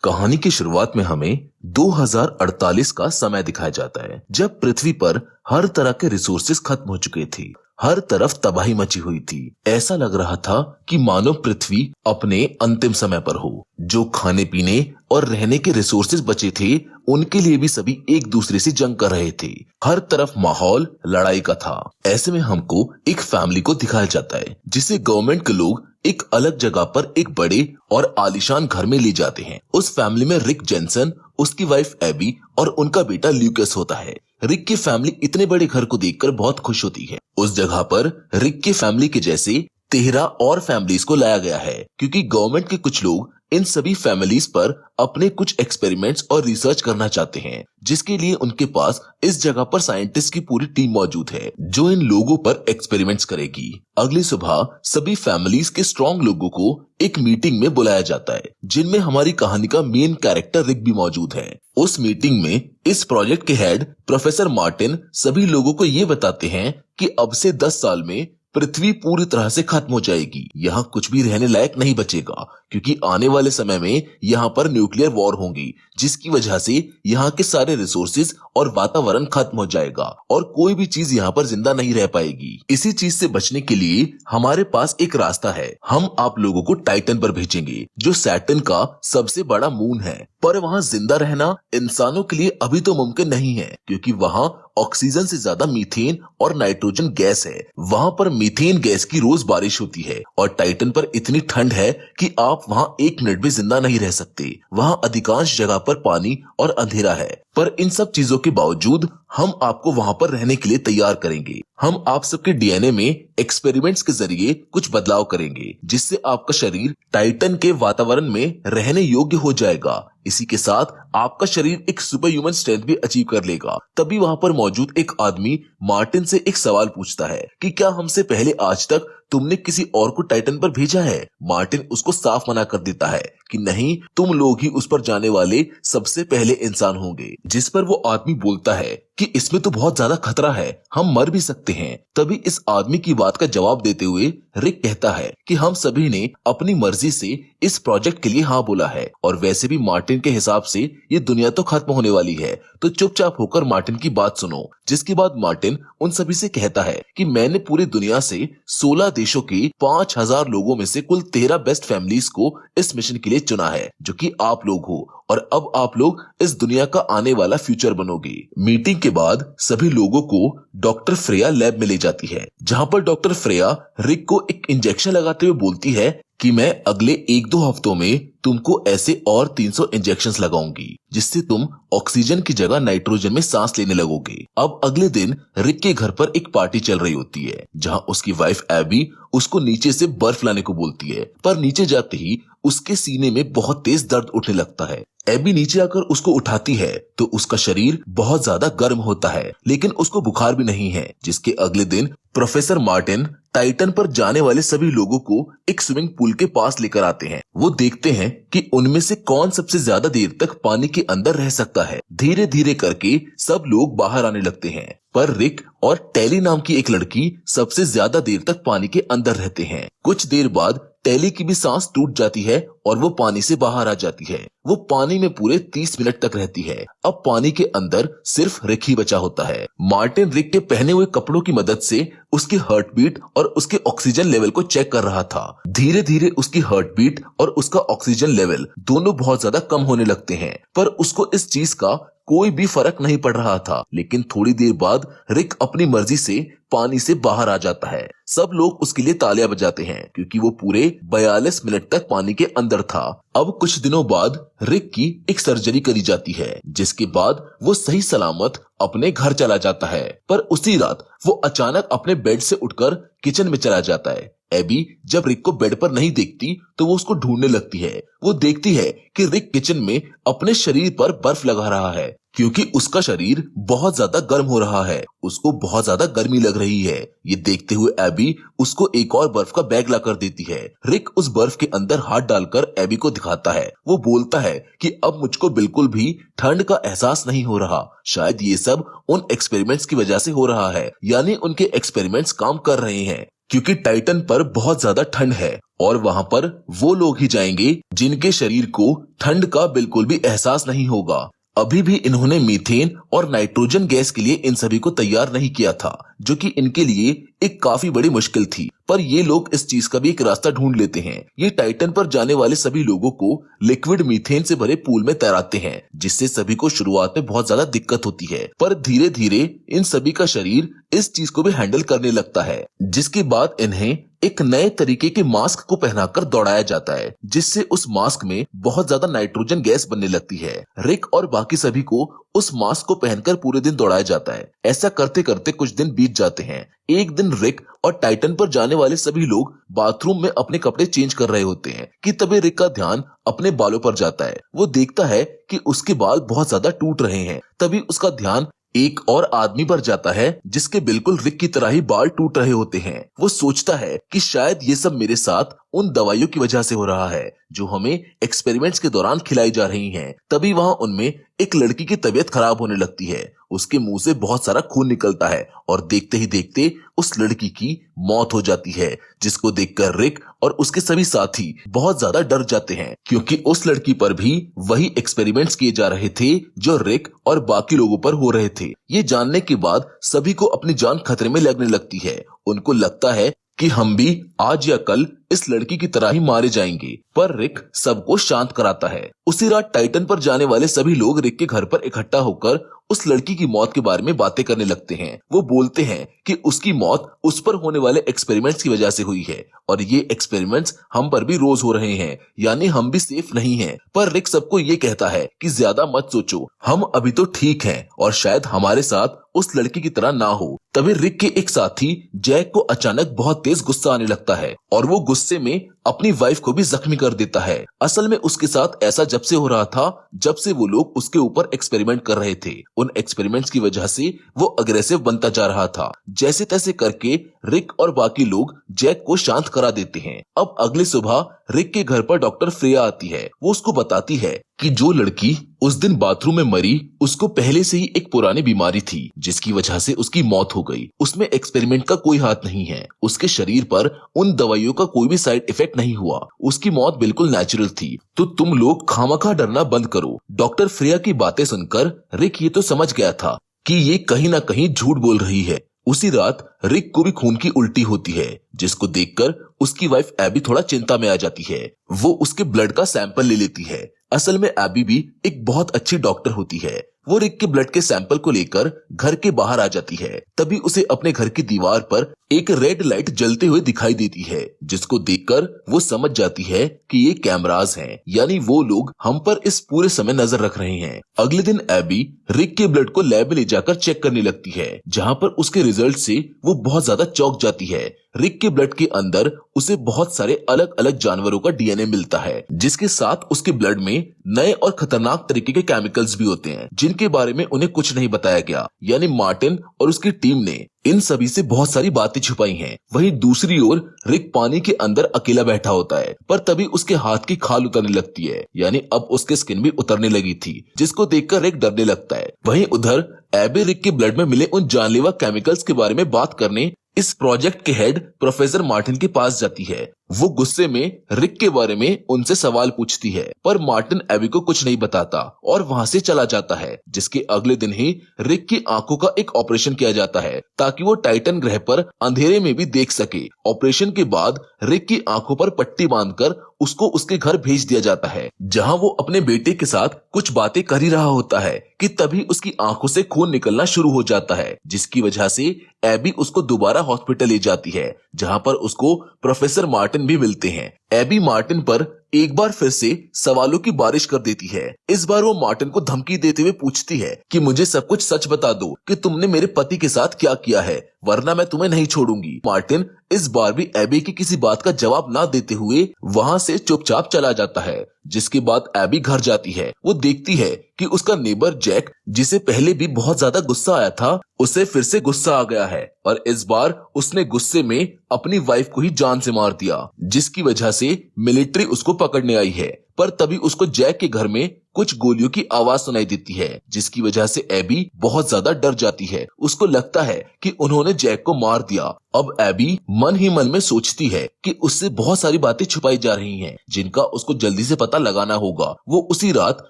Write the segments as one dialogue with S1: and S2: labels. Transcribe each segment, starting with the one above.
S1: कहानी की शुरुआत में हमें 2048 का समय दिखाया जाता है, जब पृथ्वी पर हर तरह के रिसोर्सेज खत्म हो चुके थे। हर तरफ तबाही मची हुई थी। ऐसा लग रहा था कि मानो पृथ्वी अपने अंतिम समय पर हो। जो खाने पीने और रहने के रिसोर्सेज बचे थे, उनके लिए भी सभी एक दूसरे से जंग कर रहे थे। हर तरफ माहौल लड़ाई का था। ऐसे में हमको एक फैमिली को दिखाया जाता है, जिसे गवर्नमेंट के लोग एक अलग जगह पर एक बड़े और आलीशान घर में ले जाते हैं। उस फैमिली में रिक जेंसन, उसकी वाइफ एबी और उनका बेटा ल्यूकस होता है। रिक की फैमिली इतने बड़े घर को देखकर बहुत खुश होती है। उस जगह पर रिक की फैमिली के जैसे 13 और फैमिलीज को लाया गया है, क्योंकि गवर्नमेंट के कुछ लोग इन सभी फैमिलीज पर अपने कुछ एक्सपेरिमेंट्स और रिसर्च करना चाहते हैं, जिसके लिए उनके पास इस जगह पर साइंटिस्ट की पूरी टीम मौजूद है, जो इन लोगों पर एक्सपेरिमेंट्स करेगी। अगली सुबह सभी फैमिलीज के स्ट्रॉन्ग लोगों को एक मीटिंग में बुलाया जाता है, जिनमें हमारी कहानी का मेन कैरेक्टर रिक भी मौजूद है। उस मीटिंग में इस प्रोजेक्ट के हेड प्रोफेसर मार्टिन सभी लोगों को ये बताते हैं कि अब से 10 साल में पृथ्वी पूरी तरह से खत्म हो जाएगी। यहाँ कुछ भी रहने लायक नहीं बचेगा, क्योंकि आने वाले समय में यहाँ पर न्यूक्लियर वॉर होंगी, जिसकी वजह से यहाँ के सारे रिसोर्सेज और वातावरण खत्म हो जाएगा और कोई भी चीज यहाँ पर जिंदा नहीं रह पाएगी। इसी चीज से बचने के लिए हमारे पास एक रास्ता है। हम आप लोगों को टाइटन पर भेजेंगे, जो सैटर्न का सबसे बड़ा मून है। पर वहाँ जिंदा रहना इंसानों के लिए अभी तो मुमकिन नहीं है, क्योंकि वहाँ ऑक्सीजन से ज्यादा मीथेन और नाइट्रोजन गैस है। वहाँ पर मीथेन गैस की रोज बारिश होती है और टाइटन पर इतनी ठंड है कि आप वहाँ 1 मिनट भी जिंदा नहीं रह सकते। वहाँ अधिकांश जगह पर पानी और अंधेरा है। पर इन सब चीजों के बावजूद हम आपको वहाँ पर रहने के लिए तैयार करेंगे। हम आप सबके डीएनए में एक्सपेरिमेंट्स के जरिए कुछ बदलाव करेंगे, जिससे आपका शरीर टाइटन के वातावरण में रहने योग्य हो जाएगा। इसी के साथ आपका शरीर एक सुपर ह्यूमन स्ट्रेंथ भी अचीव कर लेगा। तभी वहाँ पर मौजूद एक आदमी मार्टिन से एक सवाल पूछता है कि क्या हमसे पहले आज तक तुमने किसी और को टाइटन पर भेजा है? मार्टिन उसको साफ मना कर देता है कि नहीं, तुम लोग ही उस पर जाने वाले सबसे पहले इंसान होंगे। जिस पर वो आदमी बोलता है कि इसमें तो बहुत ज्यादा खतरा है, हम मर भी सकते हैं। तभी इस आदमी की बात का जवाब देते हुए रिक कहता है कि हम सभी ने अपनी मर्जी से इस प्रोजेक्ट के लिए हाँ बोला है, और वैसे भी मार्टिन के हिसाब से ये दुनिया तो खत्म होने वाली है, तो चुपचाप होकर मार्टिन की बात सुनो। जिसके बाद मार्टिन उन सभी से कहता है कि मैंने पूरी दुनिया से 16 देशों के 5000 लोगों में से कुल 13 बेस्ट फैमिलीज को इस मिशन के लिए चुना है, जो कि आप लोग हो, और अब आप लोग इस दुनिया का आने वाला फ्यूचर बनोगे। मीटिंग के बाद सभी लोगों को डॉक्टर फ्रेया लैब में ले जाती है, जहां पर डॉक्टर फ्रेया रिक को एक इंजेक्शन लगाते हुए बोलती है कि मैं अगले 1-2 हफ्तों में तुमको ऐसे और 300 इंजेक्शंस लगाऊंगी, जिससे तुम ऑक्सीजन की जगह नाइट्रोजन में सांस लेने लगोगे। अब अगले दिन रिक के घर पर एक पार्टी चल रही होती है, जहां उसकी वाइफ एबी उसको नीचे से बर्फ लाने को बोलती है, पर नीचे जाते ही उसके सीने में बहुत तेज दर्द उठने लगता है। एबी नीचे आकर उसको उठाती है तो उसका शरीर बहुत ज्यादा गर्म होता है, लेकिन उसको बुखार भी नहीं है। जिसके अगले दिन प्रोफेसर मार्टिन टाइटन पर जाने वाले सभी लोगों को एक स्विमिंग पूल के पास लेकर आते हैं। वो देखते हैं कि उनमें से कौन सबसे ज्यादा देर तक पानी के अंदर रह सकता है। धीरे धीरे करके सब लोग बाहर आने लगते हैं, पर रिक और टेली नाम की एक लड़की सबसे ज्यादा देर तक पानी के अंदर रहते हैं। कुछ देर बाद टेली की भी सांस टूट जाती है और वो पानी से बाहर आ जाती है। वो पानी में पूरे 30 मिनट तक रहती है। अब पानी के अंदर सिर्फ रिक ही बचा होता है। मार्टिन रिक के पहने हुए कपड़ों की मदद से उसकी हार्ट बीट और उसके ऑक्सीजन लेवल को चेक कर रहा था। धीरे धीरे उसकी हार्ट बीट और उसका ऑक्सीजन लेवल दोनों बहुत ज्यादा कम होने लगते हैं, पर उसको इस चीज का कोई भी फर्क नहीं पड़ रहा था। लेकिन थोड़ी देर बाद रिक अपनी मर्जी से पानी से बाहर आ जाता है। सब लोग उसके लिए तालियां बजाते हैं, क्योंकि वो पूरे 42 मिनट तक पानी के अंदर था। अब कुछ दिनों बाद रिक की एक सर्जरी करी जाती है, जिसके बाद वो सही सलामत अपने घर चला जाता है। पर उसी रात वो अचानक अपने बेड से उठकर किचन में चला जाता है। एबी जब रिक को बेड पर नहीं देखती तो वो उसको ढूंढने लगती है। वो देखती है कि रिक किचन में अपने शरीर पर बर्फ लगा रहा है, क्योंकि उसका शरीर बहुत ज्यादा गर्म हो रहा है। उसको बहुत ज्यादा गर्मी लग रही है। ये देखते हुए एबी उसको एक और बर्फ का बैग ला कर देती है। रिक उस बर्फ के अंदर हाथ डालकर एबी को दिखाता है। वो बोलता है कि अब मुझको बिल्कुल भी ठंड का एहसास नहीं हो रहा। शायद ये सब उन एक्सपेरिमेंट्स की वजह से हो रहा है, यानी उनके एक्सपेरिमेंट्स काम कर रहे हैं। क्योंकि टाइटन पर बहुत ज्यादा ठंड है और वहां पर वो लोग ही जाएंगे जिनके शरीर को ठंड का बिल्कुल भी एहसास नहीं होगा। अभी भी इन्होंने मीथेन और नाइट्रोजन गैस के लिए इन सभी को तैयार नहीं किया था, जो कि इनके लिए एक काफी बड़ी मुश्किल थी। पर ये लोग इस चीज का भी एक रास्ता ढूंढ लेते हैं। ये टाइटन पर जाने वाले सभी लोगों को लिक्विड मीथेन से भरे पूल में तैराते हैं, जिससे सभी को शुरुआत में बहुत ज्यादा दिक्कत होती है। पर धीरे धीरे इन सभी का शरीर इस चीज को भी हैंडल करने लगता है, जिसके बाद इन्हें एक नए तरीके के मास्क को पहनाकर दौड़ाया जाता है, जिससे उस मास्क में बहुत ज्यादा नाइट्रोजन गैस बनने लगती है। रिक और बाकी सभी को उस मास्क को पहनकर पूरे दिन दौड़ाया जाता है। ऐसा करते करते कुछ दिन बीत जाते हैं। एक दिन रिक और टाइटन पर जाने वाले सभी लोग बाथरूम में अपने कपड़े चेंज कर रहे होते हैं कि तभी रिक का ध्यान अपने बालों पर जाता है। वो देखता है कि उसके बाल बहुत ज्यादा टूट रहे हैं। तभी उसका ध्यान एक और आदमी पर जाता है जिसके बिल्कुल रिक की तरह ही बाल टूट रहे होते हैं। वो सोचता है कि शायद ये सब मेरे साथ उन दवाइयों की वजह से हो रहा है जो हमें एक्सपेरिमेंट्स के दौरान खिलाई जा रही हैं। तभी वहां उनमें एक लड़की की तबीयत खराब होने लगती है। उसके मुंह से बहुत सारा खून निकलता है और देखते ही देखते उस लड़की की मौत हो जाती है, जिसको देखकर रिक और उसके सभी साथी बहुत ज्यादा डर जाते हैं, क्योंकि उस लड़की पर भी वही एक्सपेरिमेंट्स किए जा रहे थे जो रिक और बाकी लोगों पर हो रहे थे। ये जानने के बाद सभी को अपनी जान खतरे में लगने लगती है। उनको लगता है कि हम भी आज या कल इस लड़की की तरह ही मारे जाएंगे। पर रिक सबको शांत कराता है। उसी रात टाइटन पर जाने वाले सभी लोग रिक के घर पर इकट्ठा होकर उस लड़की की मौत के बारे में बातें करने लगते हैं। वो बोलते हैं कि उसकी मौत उस पर होने वाले एक्सपेरिमेंट्स की वजह से हुई है और ये एक्सपेरिमेंट्स हम पर भी रोज हो रहे हैं, यानी हम भी सेफ नहीं हैं। पर रिक सबको ये कहता है कि ज्यादा मत सोचो, हम अभी तो ठीक हैं और शायद हमारे साथ उस लड़की की तरह ना हो। तभी रिक के एक साथी जैक को अचानक बहुत तेज गुस्सा आने लगता है और वो गुस्से में अपनी वाइफ को भी जख्मी कर देता है। असल में उसके साथ ऐसा जब से हो रहा था जब से वो लोग उसके ऊपर एक्सपेरिमेंट कर रहे थे। उन एक्सपेरिमेंट्स की वजह से वो अग्रेसिव बनता जा रहा था। जैसे तैसे करके रिक और बाकी लोग जैक को शांत करा देते हैं। अब अगली सुबह रिक के घर पर डॉक्टर फ्रेया आती है। वो उसको बताती है कि जो लड़की उस दिन बाथरूम में मरी उसको पहले से ही एक पुरानी बीमारी थी जिसकी वजह से उसकी मौत हो गई। उसमें एक्सपेरिमेंट का कोई हाथ नहीं है। उसके शरीर पर उन दवाइयों का कोई भी साइड इफेक्ट नहीं हुआ। उसकी मौत बिल्कुल नेचुरल थी। तो तुम लोग खामखा डरना बंद करो। डॉक्टर फ्रेया की बातें सुनकर रिक ये तो समझ गया था कि ये कहीं ना कहीं झूठ बोल रही है। उसी रात रिक को भी खून की उल्टी होती है, जिसको देखकर उसकी वाइफ एबी थोड़ा चिंता में आ जाती है। वो उसके ब्लड का सैंपल ले लेती है। असल में एबी भी एक बहुत अच्छी डॉक्टर होती है। वो रिक के ब्लड के सैंपल को लेकर घर के बाहर आ जाती है। तभी उसे अपने घर की दीवार पर एक रेड लाइट जलते हुए दिखाई देती है, जिसको देखकर वो समझ जाती है कि ये कैमरास हैं, यानी वो लोग हम पर इस पूरे समय नजर रख रहे हैं। अगले दिन एबी रिक के ब्लड को लैब में ले जाकर चेक करने लगती है, जहाँ पर उसके रिजल्ट से वो बहुत ज्यादा चौंक जाती है। रिक के ब्लड के अंदर उसे बहुत सारे अलग अलग जानवरों का डीएनए मिलता है, जिसके साथ उसके ब्लड में नए और खतरनाक तरीके के केमिकल्स भी होते हैं जिनके बारे में उन्हें कुछ नहीं बताया गया। यानी मार्टिन और उसकी टीम ने इन सभी से बहुत सारी बातें छुपाई हैं। वहीं दूसरी ओर रिक पानी के अंदर अकेला बैठा होता है, पर तभी उसके हाथ की खाल उतरने लगती है, यानी अब उसके स्किन भी उतरने लगी थी, जिसको देखकर रिक डरने लगता है। वहीं उधर एबी रिक के ब्लड में मिले उन जानलेवा केमिकल्स के बारे में बात करने इस प्रोजेक्ट के हेड प्रोफेसर मार्टिन के पास जाती है। वो गुस्से में रिक के बारे में उनसे सवाल पूछती है, पर मार्टिन एबी को कुछ नहीं बताता और वहां से चला जाता है। जिसके अगले दिन ही रिक की आंखों का एक ऑपरेशन किया जाता है ताकि वो टाइटन ग्रह पर अंधेरे में भी देख सके। ऑपरेशन के बाद रिक की आंखों पर पट्टी बांधकर उसको उसके घर भेज दिया जाता है, जहां वो अपने बेटे के साथ कुछ बातें कर ही रहा होता है कि तभी उसकी आंखों से खून निकलना शुरू हो जाता है, जिसकी वजह से एबी उसको दोबारा हॉस्पिटल ले जाती है, जहां पर उसको प्रोफेसर मार्टिन भी मिलते हैं। एबी मार्टिन पर एक बार फिर से सवालों की बारिश कर देती है। इस बार वो मार्टिन को धमकी देते हुए पूछती है कि मुझे सब कुछ सच बता दो कि तुमने मेरे पति के साथ क्या किया है, वरना मैं तुम्हें नहीं छोड़ूंगी। मार्टिन इस बार भी एबी की किसी बात का जवाब ना देते हुए वहां से चुपचाप चला जाता है। जिसके बाद एबी घर जाती है। वो देखती है कि उसका नेबर जैक, जिसे पहले भी बहुत ज्यादा गुस्सा आया था, उसे फिर से गुस्सा आ गया है और इस बार उसने गुस्से में अपनी वाइफ को ही जान से मार दिया, जिसकी वजह से मिलिट्री उसको पकड़ने आई है। पर तभी उसको जैक के घर में कुछ गोलियों की आवाज सुनाई देती है, जिसकी वजह से एबी बहुत ज्यादा डर जाती है। उसको लगता है कि उन्होंने जैक को मार दिया। अब एबी मन ही मन में सोचती है कि उससे बहुत सारी बातें छुपाई जा रही हैं, जिनका उसको जल्दी से पता लगाना होगा। वो उसी रात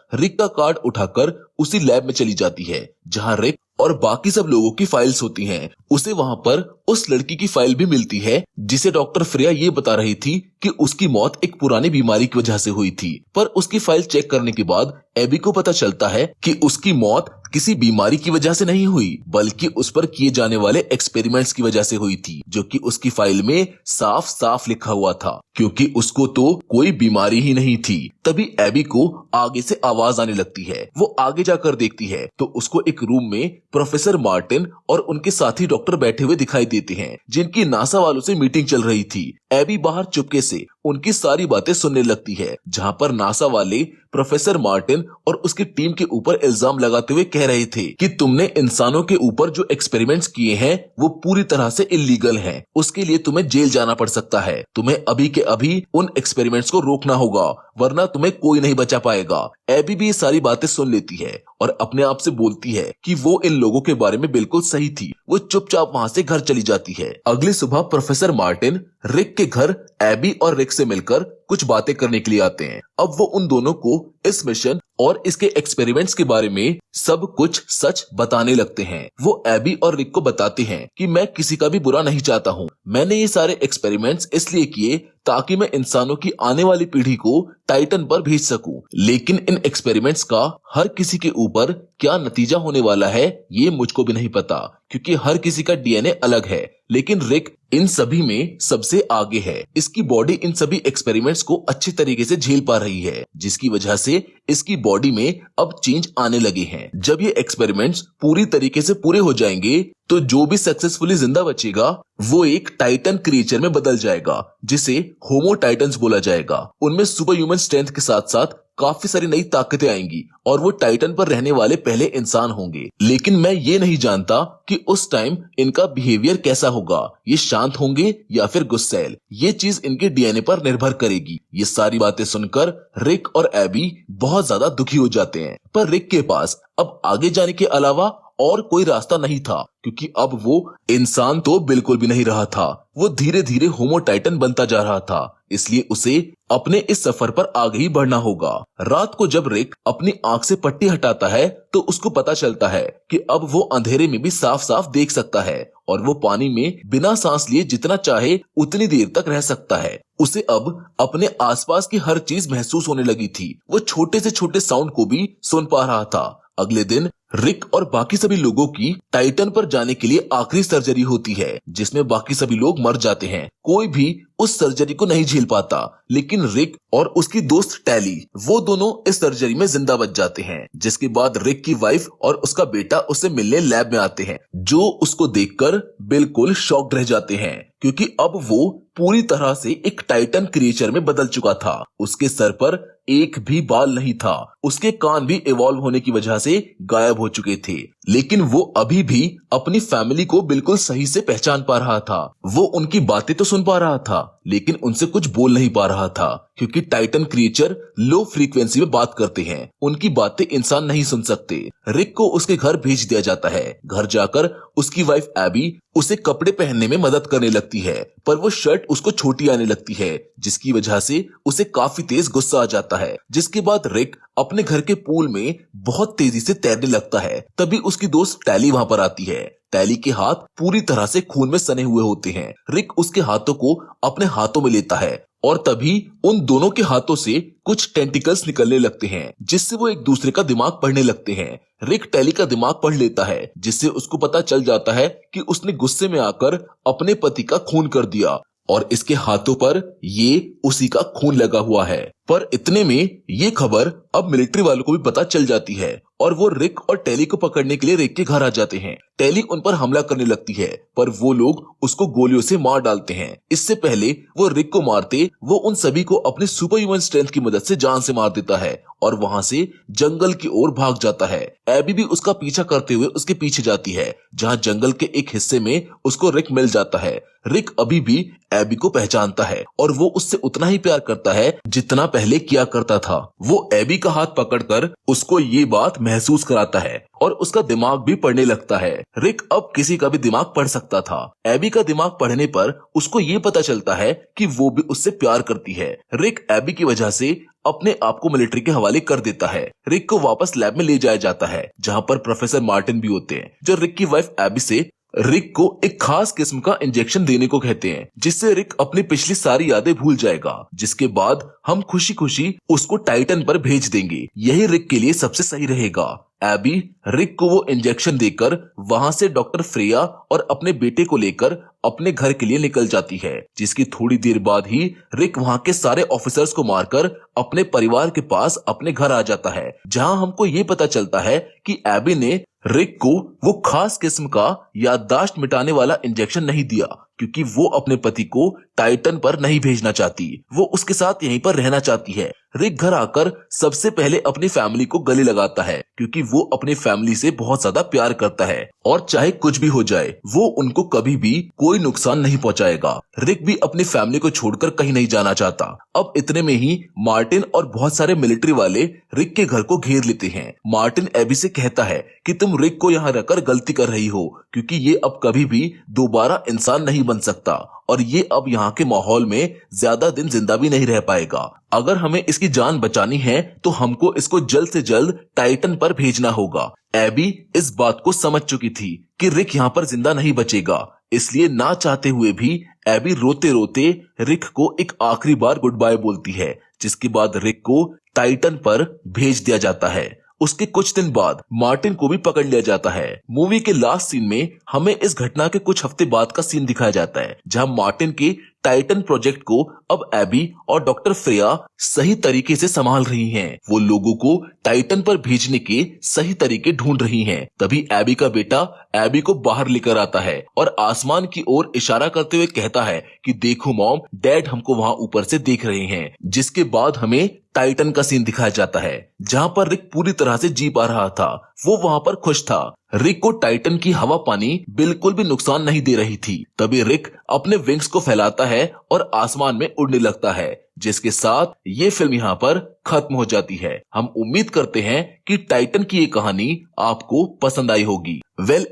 S1: रिक का कार्ड उठाकर उसी लैब में चली जाती है जहां रिक और बाकी सब लोगों की फाइल्स होती हैं। उसे वहां पर उस लड़की की फाइल भी मिलती है जिसे डॉक्टर फ्रेया ये बता रही थी कि उसकी मौत एक पुरानी बीमारी की वजह से हुई थी। पर उसकी फाइल चेक करने के बाद एबी को पता चलता है कि उसकी मौत किसी बीमारी की वजह से नहीं हुई, बल्कि उस पर किए जाने वाले एक्सपेरिमेंट्स की वजह से हुई थी, जो कि उसकी फाइल में साफ साफ लिखा हुआ था, क्योंकि उसको तो कोई बीमारी ही नहीं थी। तभी एबी को आगे से आवाज आने लगती है। वो आगे जाकर देखती है तो उसको एक रूम में प्रोफेसर मार्टिन और उनके साथी डॉक्टर बैठे हुए दिखाई देते हैं, जिनकी नासा वालों से मीटिंग चल रही थी। एबी बाहर चुपके से उनकी सारी बातें सुनने लगती है, जहां पर नासा वाले प्रोफेसर मार्टिन और उसकी टीम के ऊपर इल्जाम लगाते हुए कह रहे थे कि तुमने इंसानों के ऊपर जो एक्सपेरिमेंट्स किए हैं वो पूरी तरह से इलीगल हैं। उसके लिए तुम्हें जेल जाना पड़ सकता है। तुम्हें अभी के अभी उन एक्सपेरिमेंट्स को रोकना होगा, वरना तुम्हें कोई नहीं बचा पाएगा। एबी भी ये सारी बातें सुन लेती है और अपने आप से बोलती है कि वो इन लोगों के बारे में बिल्कुल सही थी। वो चुपचाप वहाँ से घर चली जाती है। अगली सुबह प्रोफेसर मार्टिन रिक के घर एबी और रिक से मिलकर कुछ बातें करने के लिए आते हैं। अब वो उन दोनों को इस मिशन और इसके एक्सपेरिमेंट्स के बारे में सब कुछ सच बताने लगते हैं। वो एबी और रिक को बताते हैं कि मैं किसी का भी बुरा नहीं चाहता हूँ। मैंने ये सारे एक्सपेरिमेंट्स इसलिए किए ताकि मैं इंसानों की आने वाली पीढ़ी को टाइटन पर भेज सकूं। लेकिन इन एक्सपेरिमेंट्स का हर किसी के ऊपर क्या नतीजा होने वाला है ये मुझको भी नहीं पता, क्योंकि हर किसी का डीएनए अलग है। लेकिन रिक इन सभी में सबसे आगे है। इसकी बॉडी इन सभी एक्सपेरिमेंट्स को अच्छी तरीके से झेल पा रही है, जिसकी वजह से इसकी बॉडी में अब चेंज आने लगे हैं। जब ये एक्सपेरिमेंट्स पूरी तरीके से पूरे हो जाएंगे तो जो भी सक्सेसफुली जिंदा बचेगा वो एक टाइटन क्रिएचर में बदल जाएगा, जिसे होमो टाइटन्स बोला जाएगा। उनमें सुपर ह्यूमन स्ट्रेंथ के साथ साथ काफी सारी नई ताकतें आएंगी और वो टाइटन पर रहने वाले पहले इंसान होंगे। लेकिन मैं ये नहीं जानता कि उस टाइम इनका बिहेवियर कैसा होगा। ये शांत होंगे या फिर गुस्सैल, ये चीज इनके डीएनए पर निर्भर करेगी। ये सारी बातें सुनकर रिक और एबी बहुत ज्यादा दुखी हो जाते हैं। पर रिक के पास अब आगे जाने के अलावा और कोई रास्ता नहीं था, क्योंकि अब वो इंसान तो बिल्कुल भी नहीं रहा था। वो धीरे धीरे होमो टाइटन बनता जा रहा था, इसलिए उसे अपने इस सफर पर आगे ही बढ़ना होगा। रात को जब रिक अपनी आंख से पट्टी हटाता है तो उसको पता चलता है कि अब वो अंधेरे में भी साफ साफ देख सकता है और वो पानी में बिना सांस लिए जितना चाहे उतनी देर तक रह सकता है। उसे अब अपने आसपास की हर चीज महसूस होने लगी थी। वो छोटे से छोटे साउंड को भी सुन पा रहा था। अगले दिन रिक और बाकी सभी लोगों की टाइटन पर जाने के लिए आखिरी सर्जरी होती है, जिसमें बाकी सभी लोग मर जाते हैं। कोई भी उस सर्जरी को नहीं झेल पाता, लेकिन रिक और उसकी दोस्त टैली वो दोनों इस सर्जरी में जिंदा बच जाते हैं। जिसके बाद रिक की वाइफ और उसका बेटा उससे मिलने लैब में आते हैं, जो उसको देखकर बिल्कुल शॉक्ड रह जाते हैं, क्योंकि अब वो पूरी तरह से एक टाइटन क्रिएचर में बदल चुका था। उसके सर पर एक भी बाल नहीं था, उसके कान भी इवॉल्व होने की वजह से गायब हो चुके थे। लेकिन वो अभी भी अपनी फैमिली को बिल्कुल सही से पहचान पा रहा था। वो उनकी बातें तो सुन पा रहा था, लेकिन उनसे कुछ बोल नहीं पा रहा था, क्योंकि टाइटन क्रिएचर लो फ्रीक्वेंसी में बात करते हैं। उनकी बातें इंसान नहीं सुन सकते। रिक को उसके घर भेज दिया जाता है। घर जाकर उसकी वाइफ एबी उसे कपड़े पहनने में मदद करने लगती है, पर वो शर्ट उसको छोटी आने लगती है, जिसकी वजह से उसे काफी तेज गुस्सा आ जाता है। जिसके बाद रिक अपने घर के पूल में बहुत तेजी से तैरने लगता है। तभी उसकी दोस्त टैली वहां पर आती है। टैली के हाथ पूरी तरह से खून में सने हुए होते हैं। रिक उसके हाथों को अपने हाथों में लेता है और तभी उन दोनों के हाथों से कुछ टेंटिकल्स निकलने लगते हैं, जिससे वो एक दूसरे का दिमाग पढ़ने लगते हैं। रिक टैली का दिमाग पढ़ लेता है, जिससे उसको पता चल जाता है कि उसने गुस्से में आकर अपने पति का खून कर दिया और इसके हाथों पर ये उसी का खून लगा हुआ है। पर इतने में ये खबर अब मिलिट्री वालों को भी पता चल जाती है और वो रिक और टैली को पकड़ने के लिए रिक के घर आ जाते हैं। टैली उन पर हमला करने लगती है, पर वो लोग उसको गोलियों से मार डालते हैं। इससे पहले वो रिक को मारते वो उन सभी को अपने सुपर ह्यूमन स्ट्रेंथ की मदद से जान से मार देता है और वहां से जंगल की ओर भाग जाता है। एबी भी उसका पीछा करते हुए उसके पीछे जाती है, जहां जंगल के एक हिस्से में उसको रिक मिल जाता है। रिक अभी भी एबी को पहचानता है और वो उससे उतना ही प्यार करता है जितना पहले किया करता था। वो एबी का हाथ पकड़कर उसको ये बात महसूस कराता है और उसका दिमाग भी पढ़ने लगता है। रिक अब किसी का भी दिमाग पढ़ सकता था। एबी का दिमाग पढ़ने पर उसको ये पता चलता है कि वो भी उससे प्यार करती है। रिक एबी की वजह से अपने आप को मिलिट्री के हवाले कर देता है। रिक को वापस लैब में ले जाया जाता है, जहाँ पर प्रोफेसर मार्टिन भी होते हैं, जो रिक की वाइफ एबी से रिक को एक खास किस्म का इंजेक्शन देने को कहते हैं, जिससे रिक अपनी पिछली सारी यादें भूल जाएगा। जिसके बाद हम खुशी खुशी उसको टाइटन पर भेज देंगे। यही रिक के लिए सबसे सही रहेगा। एबी रिक को वो इंजेक्शन देकर वहाँ से डॉक्टर फ्रेया और अपने बेटे को लेकर अपने घर के लिए निकल जाती है, जिसकी थोड़ी देर बाद ही रिक वहाँ के सारे ऑफिसर्स को मारकर अपने परिवार के पास अपने घर आ जाता है, जहाँ हमको ये पता चलता है कि एबी ने रिक को वो खास किस्म का याददाश्त मिटाने वाला इंजेक्शन नहीं दिया, क्योंकि वो अपने पति को टाइटन पर नहीं भेजना चाहती। वो उसके साथ यहीं पर रहना चाहती है। रिक घर आकर सबसे पहले अपनी फैमिली को गले लगाता है, क्योंकि वो अपनी फैमिली से बहुत ज्यादा प्यार करता है और चाहे कुछ भी हो जाए वो उनको कभी भी कोई नुकसान नहीं पहुंचाएगा। रिक भी अपनी फैमिली को छोड़कर कहीं नहीं जाना चाहता। अब इतने में ही मार्टिन और बहुत सारे मिलिट्री वाले रिक के घर को घेर लेते हैं। मार्टिन एबी से कहता है कि तुम रिक को यहाँ रखकर गलती कर रही हो, क्योंकि ये अब कभी भी दोबारा इंसान नहीं बन सकता और ये अब यहाँ के माहौल में ज्यादा दिन जिंदा भी नहीं रह पाएगा। अगर हमें इसकी जान बचानी है तो हमको इसको जल्द से जल्द टाइटन पर भेजना होगा। एबी इस बात को समझ चुकी थी कि रिक यहाँ पर जिंदा नहीं बचेगा, इसलिए ना चाहते हुए भी एबी रोते रोते रिक को एक आखिरी बार गुड बाय बोलती है, जिसके बाद रिक को टाइटन पर भेज दिया जाता है। उसके कुछ दिन बाद मार्टिन को भी पकड़ लिया जाता है। मूवी के लास्ट सीन में हमें इस घटना के कुछ हफ्ते बाद का सीन दिखाया जाता है, जहां मार्टिन के टाइटन प्रोजेक्ट को अब एबी और डॉक्टर फ्रेया सही तरीके से संभाल रही हैं। वो लोगों को टाइटन पर भेजने के सही तरीके ढूंढ रही हैं। तभी एबी का बेटा एबी को बाहर लेकर आता है और आसमान की ओर इशारा करते हुए कहता है कि देखो मॉम, डैड हमको वहाँ ऊपर से देख रहे हैं। जिसके बाद हमें टाइटन का सीन दिखाया जाता है, जहाँ पर रिक पूरी तरह से जी पा रहा था। वो वहाँ पर खुश था। रिक को टाइटन की हवा पानी बिल्कुल भी नुकसान नहीं दे रही थी। तभी रिक अपने विंग्स को फैलाता है और आसमान में उड़ने लगता है, जिसके साथ ये फिल्म यहाँ पर खत्म हो जाती है। हम उम्मीद करते हैं कि टाइटन की ये कहानी आपको पसंद आई होगी।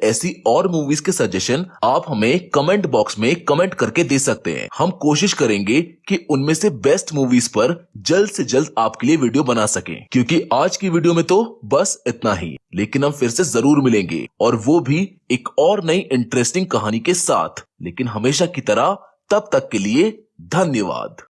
S1: ऐसी और मूवीज के सजेशन आप हमें कमेंट बॉक्स में कमेंट करके दे सकते हैं। हम कोशिश करेंगे कि उनमें से बेस्ट मूवीज पर जल्द से जल्द आपके लिए वीडियो बना सकें। क्योंकि आज की वीडियो में तो बस इतना ही, लेकिन हम फिर से जरूर मिलेंगे, और वो भी एक और नई इंटरेस्टिंग कहानी के साथ। लेकिन हमेशा की तरह तब तक के लिए धन्यवाद।